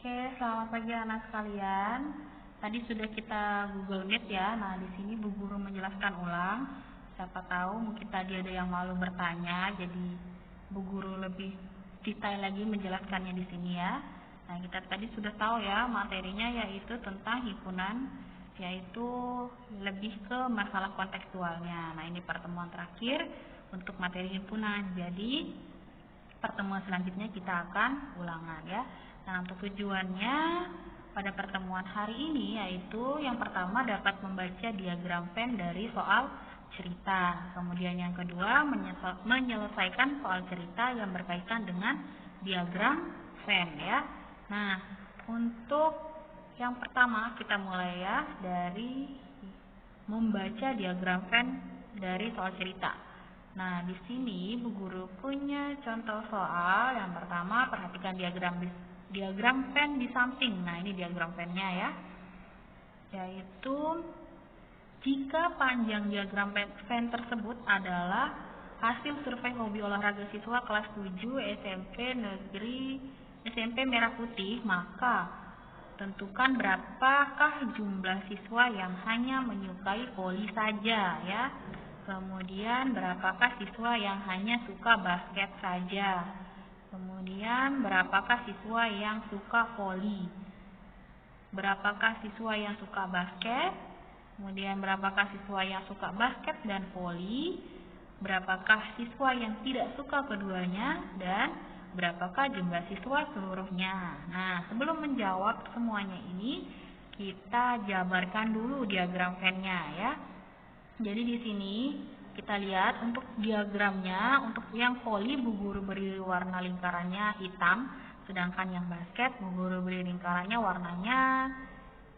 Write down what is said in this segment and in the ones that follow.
Oke, selamat pagi anak sekalian. Tadi sudah kita Google Meet ya. Nah, di sini Bu Guru menjelaskan ulang. Siapa tahu mungkin tadi ada yang malu bertanya, jadi Bu Guru lebih detail lagi menjelaskannya di sini ya. Nah, kita tadi sudah tahu ya materinya yaitu tentang himpunan, yaitu lebih ke masalah kontekstualnya. Nah, ini pertemuan terakhir untuk materi himpunan. Jadi, pertemuan selanjutnya kita akan ulangan ya. Nah, untuk tujuannya pada pertemuan hari ini yaitu yang pertama dapat membaca diagram Venn dari soal cerita. Kemudian yang kedua menyelesaikan soal cerita yang berkaitan dengan diagram Venn ya. Nah, untuk yang pertama kita mulai ya dari membaca diagram Venn dari soal cerita. Nah, di sini Bu Guru punya contoh soal. Yang pertama, perhatikan diagram Venn di samping. Nah, ini diagram Venn-nya ya. Yaitu jika panjang diagram Venn tersebut adalah hasil survei hobi olahraga siswa kelas 7 SMP Merah Putih, maka tentukan berapakah jumlah siswa yang hanya menyukai voli saja ya. Kemudian berapakah siswa yang hanya suka basket saja? Kemudian berapakah siswa yang suka voli? Berapakah siswa yang suka basket? Kemudian berapakah siswa yang suka basket dan voli? Berapakah siswa yang tidak suka keduanya? Dan berapakah jumlah siswa seluruhnya? Nah, sebelum menjawab semuanya ini, kita jabarkan dulu diagram Venn-nya ya. Jadi di sini kita lihat untuk diagramnya, untuk yang voli Bu Guru beri warna lingkarannya hitam, sedangkan yang basket Bu Guru beri lingkarannya warnanya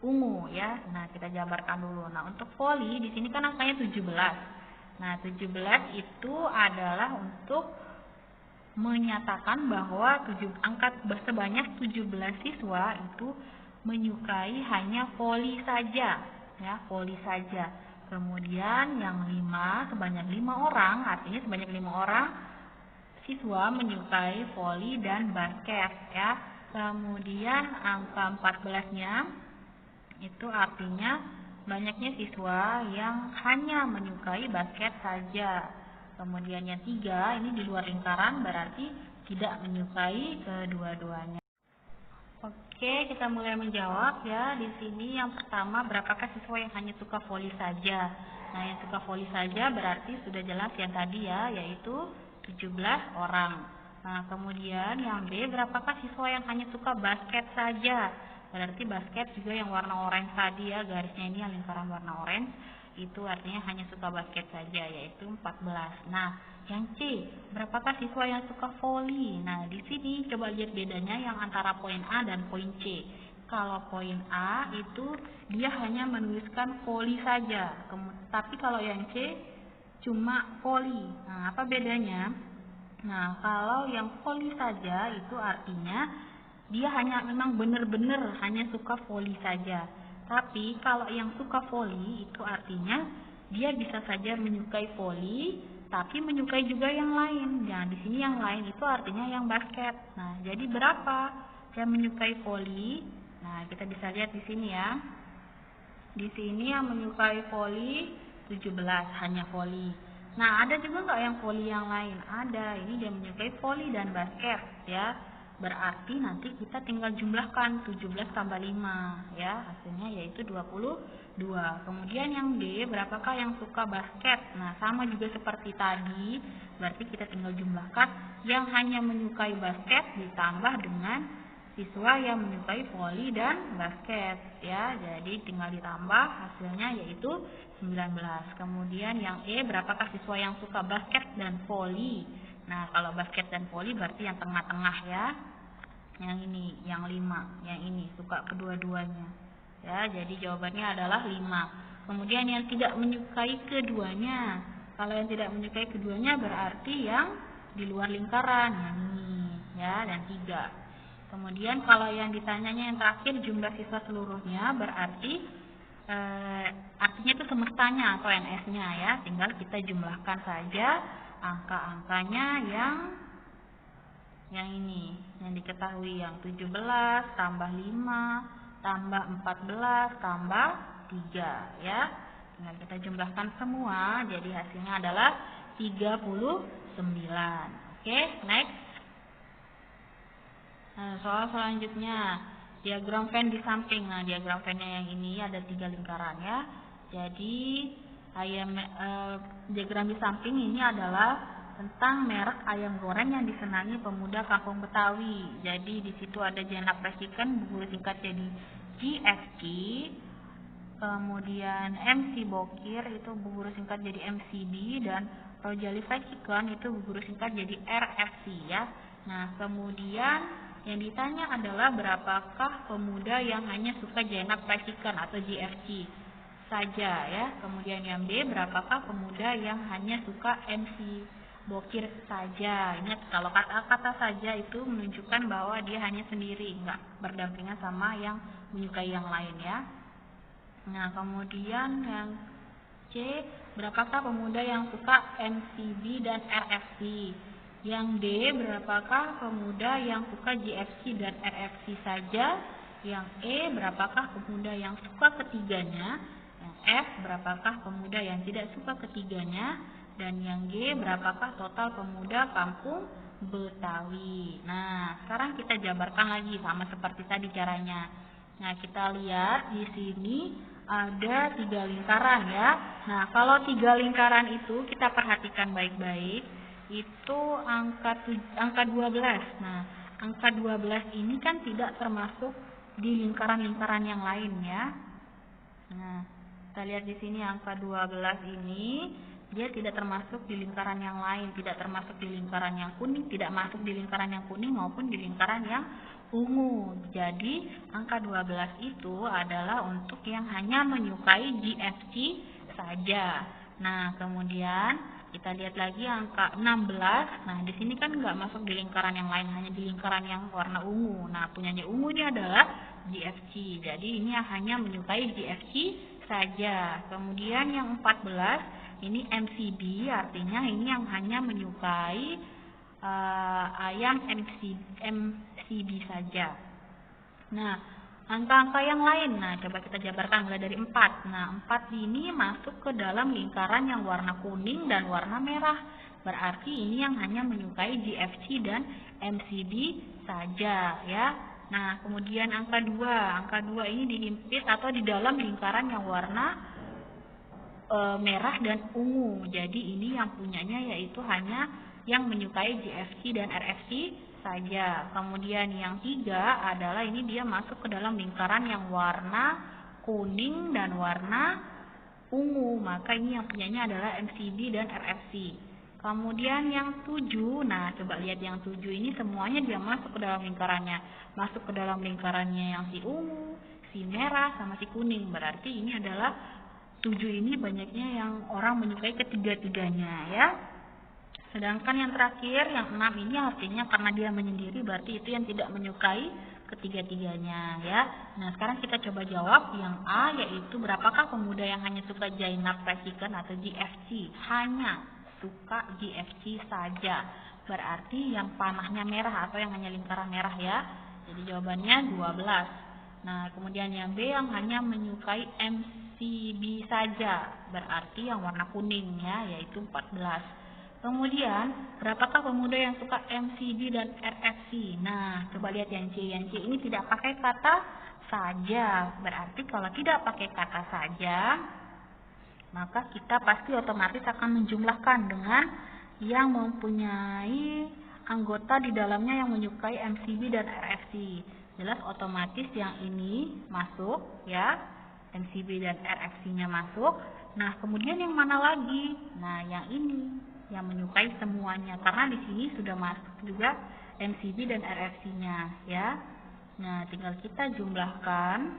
ungu ya. Nah, kita jabarkan dulu. Nah, untuk voli di sini kan angkanya 17. Nah, 17 itu adalah untuk menyatakan bahwa sebanyak 17 siswa itu menyukai hanya voli saja ya, voli saja. Kemudian yang 5, sebanyak 5 orang, artinya sebanyak 5 orang siswa menyukai voli dan basket ya. Kemudian angka 14-nya itu artinya banyaknya siswa yang hanya menyukai basket saja. Kemudian yang 3 ini di luar lingkaran berarti tidak menyukai kedua-duanya. Oke, kita mulai menjawab ya. Di sini yang pertama, berapakah siswa yang hanya suka voli saja? Nah, yang suka voli saja berarti sudah jelas yang tadi ya, yaitu 17 orang. Nah, kemudian yang B, berapakah siswa yang hanya suka basket saja? Berarti basket juga yang warna orange tadi ya, garisnya ini yang lingkaran warna orange, itu artinya hanya suka basket saja, yaitu 14. Nah, yang C, berapakah siswa yang suka voli? Nah, di sini coba lihat bedanya yang antara poin A dan poin C. Kalau poin A itu dia hanya menuliskan voli saja, tapi kalau yang C cuma voli. Nah, apa bedanya? Nah, kalau yang voli saja itu artinya dia hanya memang benar-benar hanya suka voli saja. Tapi kalau yang suka voli itu artinya dia bisa saja menyukai voli, tapi menyukai juga yang lain. Nah, di sini yang lain itu artinya yang basket. Nah, jadi berapa yang menyukai voli? Nah, kita bisa lihat di sini ya. Di sini yang menyukai voli 17, hanya voli. Nah, ada juga nggak yang voli yang lain? Ada. Ini dia menyukai voli dan basket ya. Berarti nanti kita tinggal jumlahkan 17 tambah 5 ya, hasilnya yaitu 22. Kemudian yang D, berapakah yang suka basket? Nah, sama juga seperti tadi, berarti kita tinggal jumlahkan yang hanya menyukai basket ditambah dengan siswa yang menyukai voli dan basket ya. Jadi tinggal ditambah, hasilnya yaitu 19. Kemudian yang E, berapakah siswa yang suka basket dan voli? Nah, kalau basket dan voli berarti yang tengah-tengah ya. Yang ini, yang 5, yang ini suka kedua-duanya. Ya, jadi jawabannya adalah 5. Kemudian yang tidak menyukai keduanya. Kalau yang tidak menyukai keduanya berarti yang di luar lingkaran, yang ini ya, dan 3. Kemudian kalau yang ditanyanya yang terakhir jumlah siswa seluruhnya berarti artinya itu semestanya atau NS-nya ya. Tinggal kita jumlahkan saja angka-angkanya yang yang ini, yang diketahui yang 17 tambah 5 tambah 14 tambah 3 ya. Tinggal kita jumlahkan semua, jadi hasilnya adalah 39. Oke, next. Nah, soal selanjutnya, diagram Venn di samping. Nah, diagram Venn-nya yang ini ada 3 lingkaran ya. Jadi, diagram di samping ini adalah tentang merek ayam goreng yang disenangi pemuda kampung Betawi. Jadi di situ ada Jenab Fried, guru singkat jadi GFC. Kemudian MC Bokir itu guru singkat jadi MCB, dan Rojali Fried Chicken itu guru singkat jadi RFC ya. Nah, kemudian yang ditanya adalah berapakah pemuda yang hanya suka Jenab Fried Chicken atau GFC saja ya. Kemudian yang B, berapakah pemuda yang hanya suka MC Bokir saja. Ingat, kalau kata-kata saja itu menunjukkan bahwa dia hanya sendiri, enggak berdampingan sama yang menyukai yang lain ya. Nah, kemudian yang C, berapakah pemuda yang suka MCB dan RFC. Yang D, berapakah pemuda yang suka GFC dan RFC saja. Yang E, berapakah pemuda yang suka ketiganya. Yang F, berapakah pemuda yang tidak suka ketiganya. Dan yang G, berapakah total pemuda kampung Betawi. Nah, sekarang kita jabarkan lagi sama seperti tadi caranya. Nah, kita lihat di sini ada 3 lingkaran ya. Nah, kalau 3 lingkaran itu kita perhatikan baik-baik, itu angka 12. Nah, angka 12 ini kan tidak termasuk di lingkaran-lingkaran yang lain ya. Nah, kita lihat di sini angka 12 ini dia tidak termasuk di lingkaran yang lain, tidak termasuk di lingkaran yang kuning, tidak masuk di lingkaran yang kuning maupun di lingkaran yang ungu. Jadi angka 12 itu adalah untuk yang hanya menyukai GFC saja. Nah, kemudian kita lihat lagi angka 16. Nah, di sini kan nggak masuk di lingkaran yang lain, hanya di lingkaran yang warna ungu. Nah, punyanya ungu ini adalah GFC. Jadi ini hanya menyukai GFC saja. Kemudian yang 14 ini MCB, artinya ini yang hanya menyukai ayam MCB saja. Nah, angka-angka yang lain, nah coba kita jabarkan mulai dari 4. Nah, 4 ini masuk ke dalam lingkaran yang warna kuning dan warna merah. Berarti ini yang hanya menyukai GFC dan MCB saja ya. Nah, kemudian angka 2. Angka 2 ini dihimpit atau di dalam lingkaran yang warna merah dan ungu. Jadi ini yang punyanya yaitu hanya yang menyukai GFC dan RFC saja. Kemudian yang 3 adalah ini dia masuk ke dalam lingkaran yang warna kuning dan warna ungu. Maka ini yang punyanya adalah MCB dan RFC. Kemudian yang 7, nah coba lihat yang 7 ini semuanya dia masuk ke dalam lingkarannya. Masuk ke dalam lingkarannya yang si ungu, si merah, sama si kuning. Berarti ini adalah 7 ini banyaknya yang orang menyukai ketiga-tiganya ya. Sedangkan yang terakhir yang 6 ini artinya karena dia menyendiri, berarti itu yang tidak menyukai ketiga-tiganya ya. Nah, sekarang kita coba jawab yang A, yaitu berapakah pemuda yang hanya suka Jenab Fried Chicken atau GFC. Hanya suka GFC saja. Berarti yang panahnya merah atau yang hanya lingkaran merah ya. Jadi jawabannya 12. Nah, kemudian yang B yang hanya menyukai MCB saja, berarti yang warna kuning ya, yaitu 14. Kemudian, berapakah pemuda yang suka MCB dan RFC? Nah, coba lihat yang C. Yang C ini tidak pakai kata saja. Berarti kalau tidak pakai kata saja, maka kita pasti otomatis akan menjumlahkan dengan yang mempunyai anggota di dalamnya yang menyukai MCB dan RFC. Jelas otomatis yang ini masuk ya, MCB dan RFC-nya masuk. Nah, kemudian yang mana lagi? Nah, yang ini yang menyukai semuanya, karena di sini sudah masuk juga MCB dan RFC-nya ya. Nah, tinggal kita jumlahkan,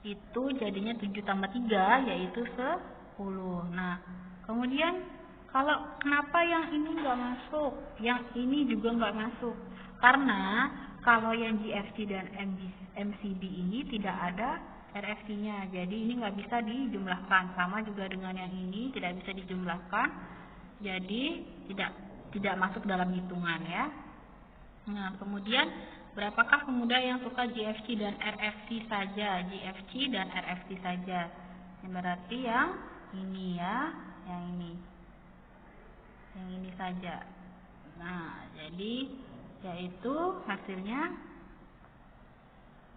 itu jadinya 7 tambah 3 yaitu 10. Nah, kemudian kalau kenapa yang ini nggak masuk, yang ini juga nggak masuk? Karena kalau yang GFC dan MCB ini tidak ada RFC-nya, jadi ini nggak bisa dijumlahkan. Sama juga dengan yang ini tidak bisa dijumlahkan, jadi tidak tidak masuk dalam hitungan ya. Nah, kemudian berapakah pemuda yang suka GFC dan RFC saja? GFC dan RFC saja. Yang berarti yang ini ya, yang ini. Yang ini saja. Nah, jadi yaitu hasilnya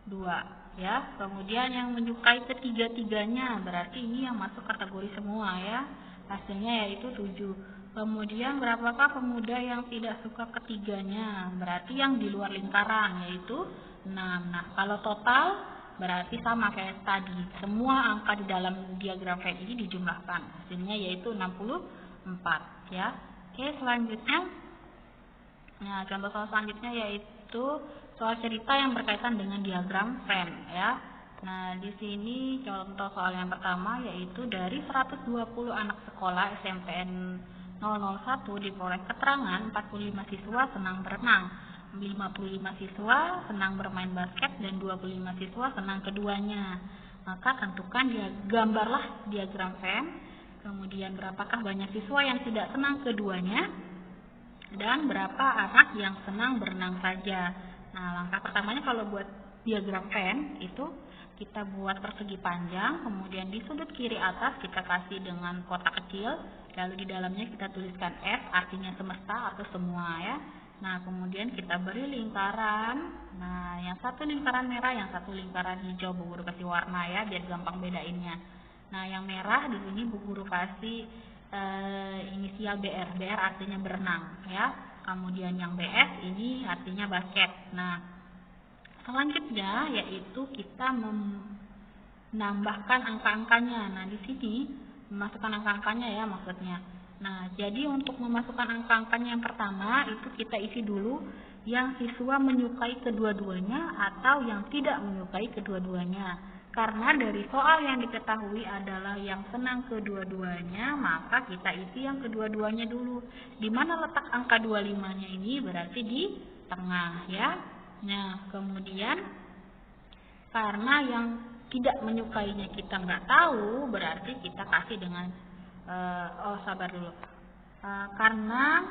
2 ya. Kemudian yang menyukai ketiga-tiganya, berarti ini yang masuk kategori semua ya. Hasilnya yaitu 7. Kemudian berapakah pemuda yang tidak suka ketiganya? Berarti yang di luar lingkaran, yaitu 6. Nah, kalau total berarti sama kayak tadi. Semua angka di dalam diagram Venn ini dijumlahkan. Hasilnya yaitu 64 ya. Oke, selanjutnya. Nah, contoh soal selanjutnya yaitu soal cerita yang berkaitan dengan diagram Venn ya. Nah, di sini contoh soal yang pertama yaitu dari 120 anak sekolah SMPN 001 diperoleh keterangan 45 siswa senang berenang, 55 siswa senang bermain basket, dan 25 siswa senang keduanya. Maka tentukan gambarlah diagram Venn. Kemudian berapakah banyak siswa yang tidak senang keduanya, dan berapa anak yang senang berenang saja. Nah, langkah pertamanya kalau buat diagram Venn itu kita buat persegi panjang, kemudian di sudut kiri atas kita kasih dengan kotak kecil, lalu di dalamnya kita tuliskan S, artinya semesta atau semua ya. Nah, kemudian kita beri lingkaran. Nah, yang satu lingkaran merah, yang satu lingkaran hijau. Bu Guru kasih warna ya, biar gampang bedainnya. Nah, yang merah di sini Bu Guru kasih inisial BR. BR artinya berenang ya. Kemudian yang BS ini artinya basket. Nah, selanjutnya yaitu kita menambahkan angka-angkanya. Nah, di sini memasukkan angka-angkanya ya maksudnya. Nah, jadi untuk memasukkan angka-angkanya yang pertama itu kita isi dulu yang siswa menyukai kedua-duanya atau yang tidak menyukai kedua-duanya. Karena dari soal yang diketahui adalah yang senang kedua-duanya, maka kita isi yang kedua-duanya dulu. Di mana letak angka 25-nya ini? Berarti di tengah ya. Nah, kemudian karena yang tidak menyukainya kita nggak tahu, berarti kita kasih dengan sabar dulu. Karena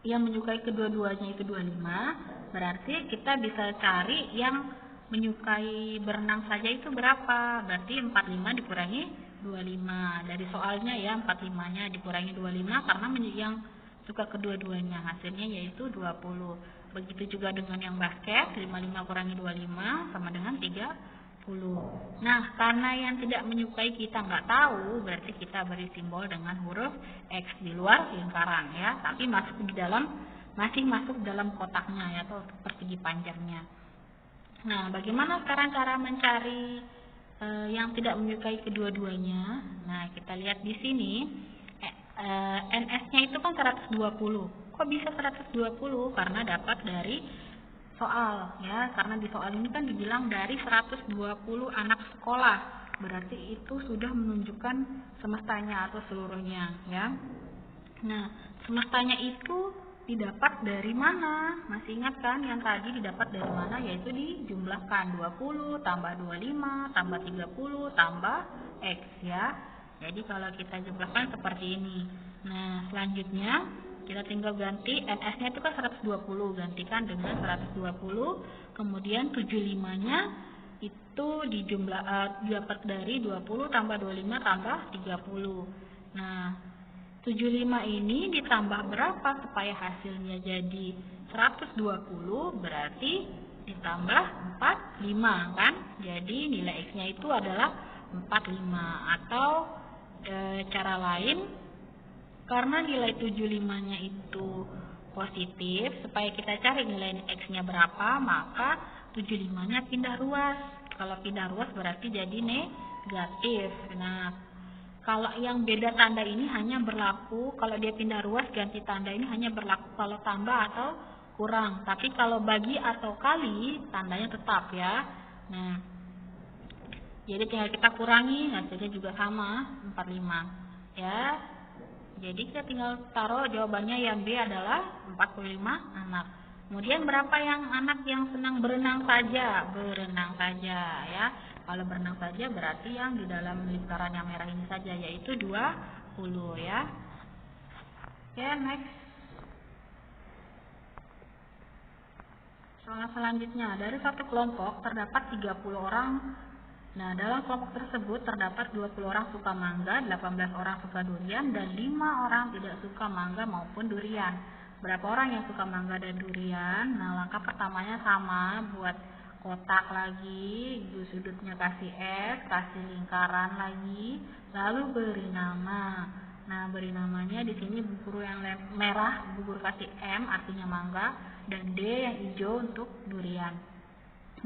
yang menyukai kedua-duanya itu 25, berarti kita bisa cari yang menyukai berenang saja itu berapa? Berarti 45 dikurangi 25. Dari soalnya ya 45-nya dikurangi 25 karena yang suka kedua-duanya, hasilnya yaitu 20. Begitu juga dengan yang basket, 55 kurangi 25 sama dengan 30. Nah, karena yang tidak menyukai kita nggak tahu, berarti kita beri simbol dengan huruf X di luar lingkaran ya, tapi masih masuk dalam kotaknya ya, atau persegi panjangnya. Nah, bagaimana sekarang cara mencari yang tidak menyukai kedua-duanya? Nah, kita lihat di sini NS-nya itu kan 120. Kok bisa 120? Karena dapat dari soal ya, karena di soal ini kan dibilang dari 120 anak sekolah. Berarti itu sudah menunjukkan semestanya atau seluruhnya ya. Nah, semestanya itu didapat dari mana? Masih ingat kan yang tadi didapat dari mana? Yaitu dijumlahkan 20 tambah 25 tambah 30 tambah X ya. Jadi kalau kita jumlahkan seperti ini. Nah, selanjutnya kita tinggal ganti NS-nya itu kan 120, gantikan dengan 120, kemudian 75-nya itu didapat dari 20 tambah 25 tambah 30. Nah, 75 ini ditambah berapa supaya hasilnya jadi 120, berarti ditambah 45 kan? Jadi nilai X-nya itu adalah 45. Atau cara lain, karena nilai 75-nya itu positif, supaya kita cari nilai X-nya berapa, maka 75-nya pindah ruas. Kalau pindah ruas berarti jadi negatif. Nah, kalau yang beda tanda ini hanya berlaku kalau dia pindah ruas, ganti tanda ini hanya berlaku kalau tambah atau kurang. Tapi kalau bagi atau kali, tandanya tetap ya. Nah, jadi tinggal kita kurangi, hasilnya juga sama, 45 ya. Jadi kita tinggal taruh jawabannya yang B adalah 45 anak. Kemudian berapa yang anak yang senang berenang saja? Berenang saja ya. Kalau berenang saja berarti yang di dalam lingkaran yang merah ini saja, yaitu 20 ya. Oke, next. Soal selanjutnya, dari satu kelompok terdapat 30 orang. Nah, dalam kelompok tersebut terdapat 20 orang suka mangga, 18 orang suka durian, dan 5 orang tidak suka mangga maupun durian. Berapa orang yang suka mangga dan durian? Nah, langkah pertamanya sama, buat kotak lagi, sudutnya kasih S, kasih lingkaran lagi, lalu beri nama. Nah, beri namanya di sini guru yang merah, guru kasih M artinya mangga, dan D yang hijau untuk durian.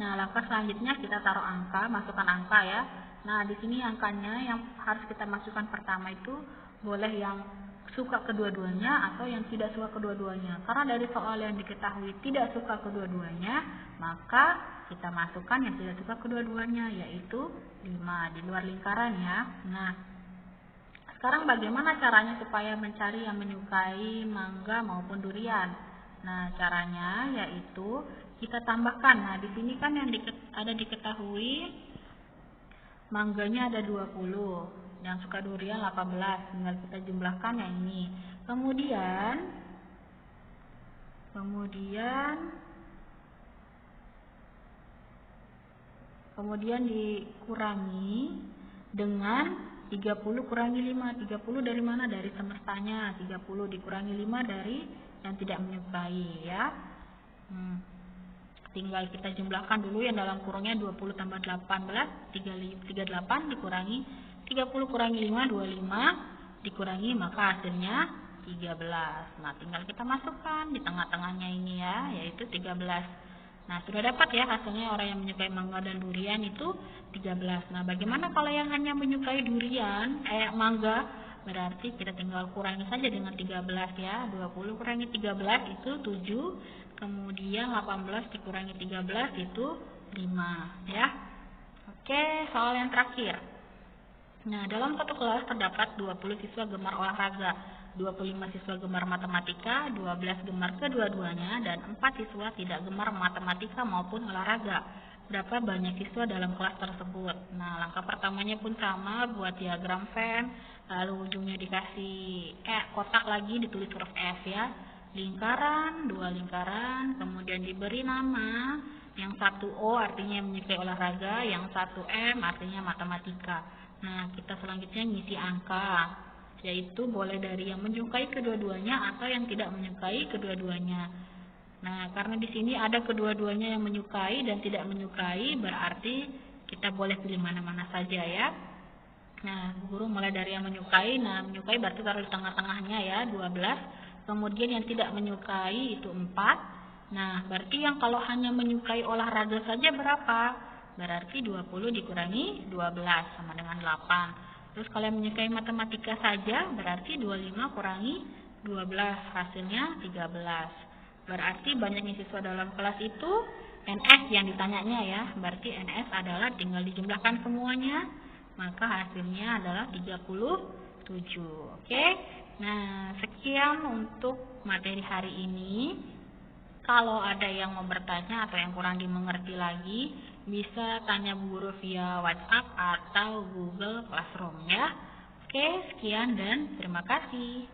Nah, langkah selanjutnya kita taruh angka, masukkan angka ya. Nah, di sini angkanya yang harus kita masukkan pertama itu boleh yang suka kedua-duanya atau yang tidak suka kedua-duanya. Karena dari soal yang diketahui tidak suka kedua-duanya, maka kita masukkan yang tidak suka kedua-duanya, yaitu 5 di luar lingkaran ya. Nah, sekarang bagaimana caranya supaya mencari yang menyukai mangga maupun durian? Nah, caranya yaitu kita tambahkan. Nah, di sini kan yang ada diketahui mangganya ada 20, yang suka durian 18, tinggal kita jumlahkan yang ini. Kemudian dikurangi dengan 30 kurangi 5. 30 dari mana? Dari semestanya. 30 dikurangi 5 dari yang tidak menyukai ya. Tinggal kita jumlahkan dulu yang dalam kurungnya 20 tambah 18, 38 dikurangi 30 kurangi 5, 25 dikurangi, maka hasilnya 13. Nah, tinggal kita masukkan di tengah-tengahnya ini ya, yaitu 13. Nah, sudah dapat ya hasilnya orang yang menyukai mangga dan durian itu 13. Nah, bagaimana kalau yang hanya menyukai mangga? Berarti kita tinggal kurangi saja dengan 13 ya. 20 kurangi 13 itu 7. Kemudian 18 dikurangi 13 itu 5 ya. Oke, soal yang terakhir. Nah, dalam satu kelas terdapat 20 siswa gemar olahraga, 25 siswa gemar matematika, 12 gemar kedua-duanya, dan 4 siswa tidak gemar matematika maupun olahraga. Berapa banyak siswa dalam kelas tersebut? Nah, langkah pertamanya pun sama, buat diagram Venn, lalu ujungnya dikasih kotak lagi, ditulis huruf F ya. Lingkaran, 2 lingkaran, kemudian diberi nama, yang satu O artinya menyukai olahraga, yang satu M artinya matematika. Nah, kita selanjutnya ngisi angka, yaitu boleh dari yang menyukai kedua-duanya atau yang tidak menyukai kedua-duanya. Nah, karena di sini ada kedua-duanya yang menyukai dan tidak menyukai, berarti kita boleh pilih mana-mana saja ya. Nah, guru mulai dari yang menyukai. Nah, menyukai berarti taruh di tengah-tengahnya ya, 12. Kemudian yang tidak menyukai itu 4. Nah, berarti yang kalau hanya menyukai olahraga saja berapa? Berarti 20 dikurangi 12 sama dengan 8. Terus kalau yang menyukai matematika saja berarti 25 kurangi 12, hasilnya 13. Berarti banyaknya siswa dalam kelas itu NS yang ditanyanya ya. Berarti NS adalah tinggal dijumlahkan semuanya, maka hasilnya adalah 37. Oke. Nah, sekian untuk materi hari ini. Kalau ada yang mau bertanya atau yang kurang dimengerti lagi, bisa tanya guru via WhatsApp atau Google Classroom ya. Oke, sekian dan terima kasih.